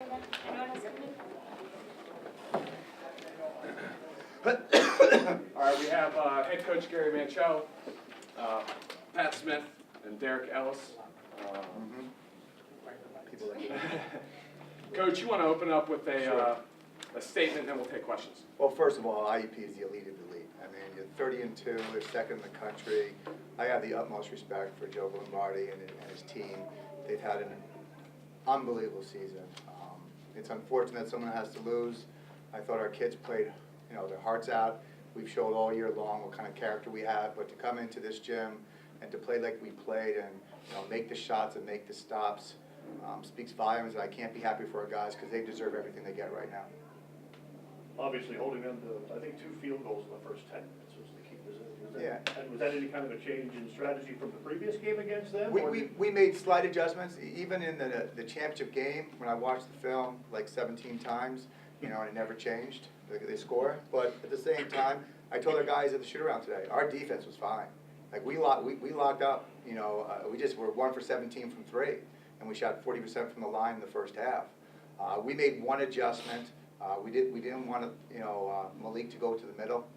Anyone else All right, we have head coach Gary Manchell, Pat Smith, and Derek Ellis. Coach, you want to open up with a statement, and then we'll take questions. Well, first of all, IUP is the elite of the elite. I mean, you're 30-2, they're second in the country. I have the utmost respect for Joe Lombardi and his team. They've had an unbelievable season. It's unfortunate someone has to lose. I thought our kids played, their hearts out. We've showed all year long what kind of character we have, but to come into this gym and to play like we played and make the shots and make the stops speaks volumes. And I can't be happy for our guys because they deserve everything they get right now. Obviously, holding them to, I think, 2 field goals in the first 10 minutes was the key. And was that any kind of a change in strategy from the previous game against them? We made slight adjustments. Even in the championship game, when I watched the film like 17 times, and it never changed. They score. But at the same time, I told our guys at the shoot-around today, our defense was fine. Like we locked up. We just were 1 for 17 from 3, and we shot 40% from the line in the first half. We made one adjustment. We didn't want Malik to go to the middle.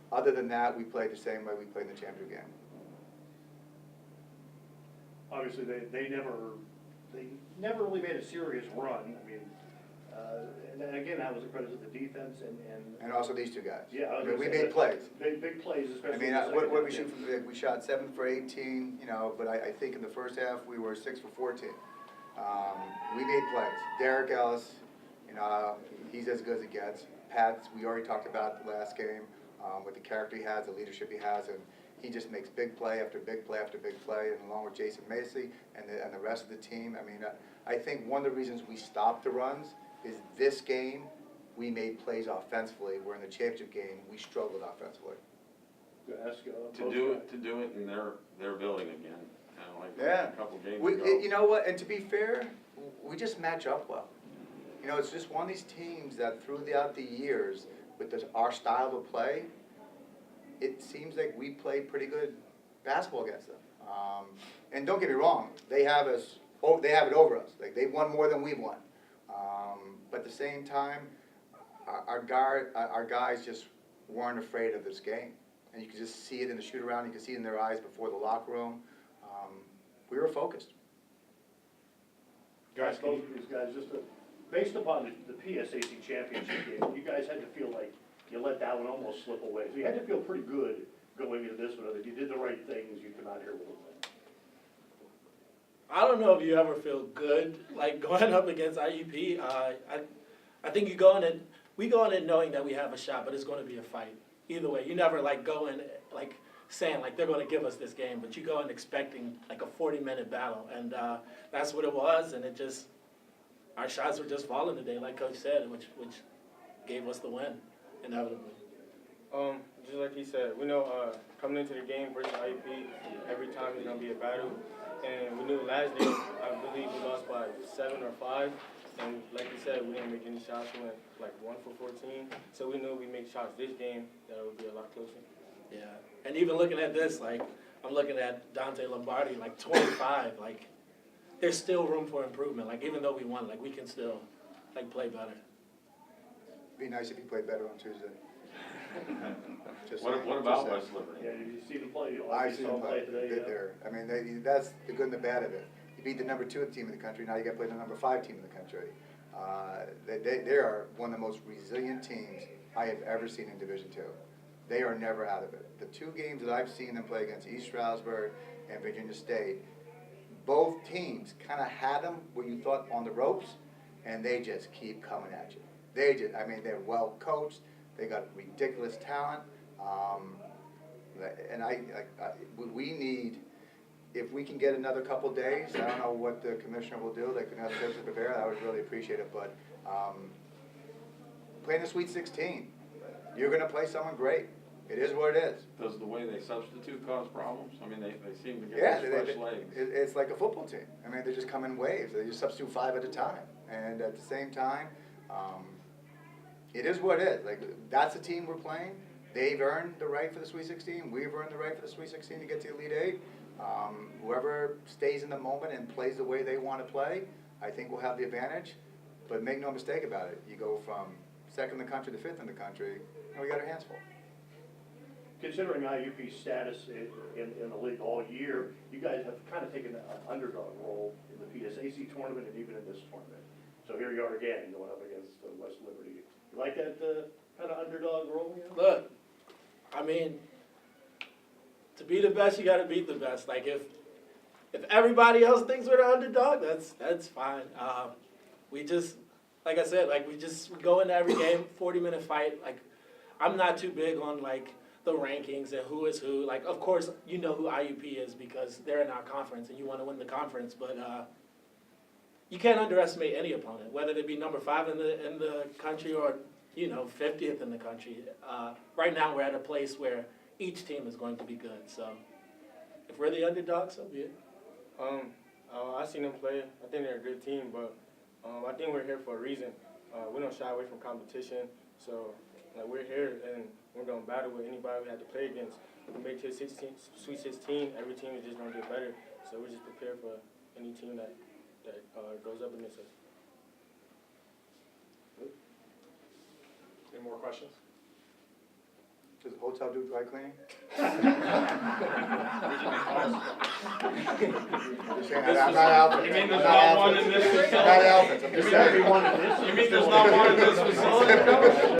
Other than that, we played the same way we played in the championship game. Obviously, they never really made a serious run. I mean, and again, that was a credit to the defense and also these two guys. Yeah, we made plays. Big plays, especially. I mean, what we shoot from we shot 7 for 18. But I think in the first half we were 6 for 14. We made plays. Derek Ellis, he's as good as it gets. Pat, we already talked about the last game. With the character he has, the leadership he has, and he just makes big play after big play after big play, and along with Jason Macy and the rest of the team. I mean, I think one of the reasons we stopped the runs is this game we made plays offensively, where in the championship game we struggled offensively. To do it in their building again, kind of like a couple games ago. You know what? And to be fair, we just match up well. It's just one of these teams that throughout the years, with our style of play, it seems like we play pretty good basketball against them. And don't get me wrong, they have it over us. Like they've won more than we've won. But at the same time, our guys just weren't afraid of this game, and you could just see it in the shoot around. You could see it in their eyes before the locker room. We were focused. Guys, both of these guys, based upon the PSAC championship game, you guys had to feel like you let that one almost slip away. So you had to feel pretty good going into this one. If you did the right things, you come out here with a win. I don't know if you ever feel good like going up against IUP. I think we go in it knowing that we have a shot, but it's going to be a fight. Either way, you never go in saying they're going to give us this game, but you go in expecting a 40-minute battle, and that's what it was. And our shots were just falling today, like Coach said, which gave us the win, inevitably. Just like he said, we know coming into the game versus IUP, every time it's going to be a battle. And we knew last day, I believe we lost by 7 or 5. And like you said, we didn't make any shots. We went 1 for 14. So we knew we make shots this game, that it would be a lot closer. Yeah, and even looking at this, I'm looking at Dante Lombardi, 25, there's still room for improvement. Even though we won, we can still, play better. It'd be nice if you played better on Tuesday. What about West Liberty? Yeah, you see them play. I see them play today. good there. I mean, that's the good and the bad of it. You beat the number 2 team in the country. Now you got to play the number 5 team in the country. They are one of the most resilient teams I have ever seen in Division II. They are never out of it. The 2 games that I've seen them play against East Stroudsburg and Virginia State, both teams kind of had them where you thought on the ropes, and they just keep coming at you. They're well coached. They got ridiculous talent, and we need, if we can get another couple days. I don't know what the commissioner will do. They can have days to prepare. I would really appreciate it. But playing the Sweet 16, you're going to play someone great. It is what it is. Does the way they substitute cause problems? I mean, they seem to get fresh legs. It's like a football team. I mean, they just come in waves. They just substitute 5 at a time. And at the same time, it is what it is. That's the team we're playing. They've earned the right for the Sweet 16. We've earned the right for the Sweet 16 to get to the Elite 8. Whoever stays in the moment and plays the way they want to play, I think will have the advantage. But make no mistake about it, you go from second in the country to fifth in the country, and we got our hands full. Considering IUP's status in the league all year, you guys have kind of taken an underdog role in the PSAC tournament and even in this tournament. So here you are again, going up against West Liberty. You like that kind of underdog role? You know? Look, I mean, to be the best, you gotta beat the best. Like if everybody else thinks we're the underdog, that's fine. We just, like I said, like we go into every game, 40-minute fight. Like I'm not too big on like the rankings and who is who. Like of course you know who IUP is because they're in our conference and you want to win the conference, but you can't underestimate any opponent, whether they be number 5 in the country or 50th in the country. Right now we're at a place where each team is going to be good. So if we're the underdog, so be it. I've seen them play. I think they're a good team, but I think we're here for a reason. We don't shy away from competition, so like we're here and we're gonna battle with anybody we have to play against. We make it to Sweet 16. Every team is just gonna get better, so we're just prepared for any team that goes up against us. Any more questions? Does the hotel do dry cleaning? I'm just saying, I'm not Alfred. You mean I'm there's not not one Alfred. in this I'm facility? not Alfred, I'm just saying. Everyone in this. You mean there's not one in this facility, Coach?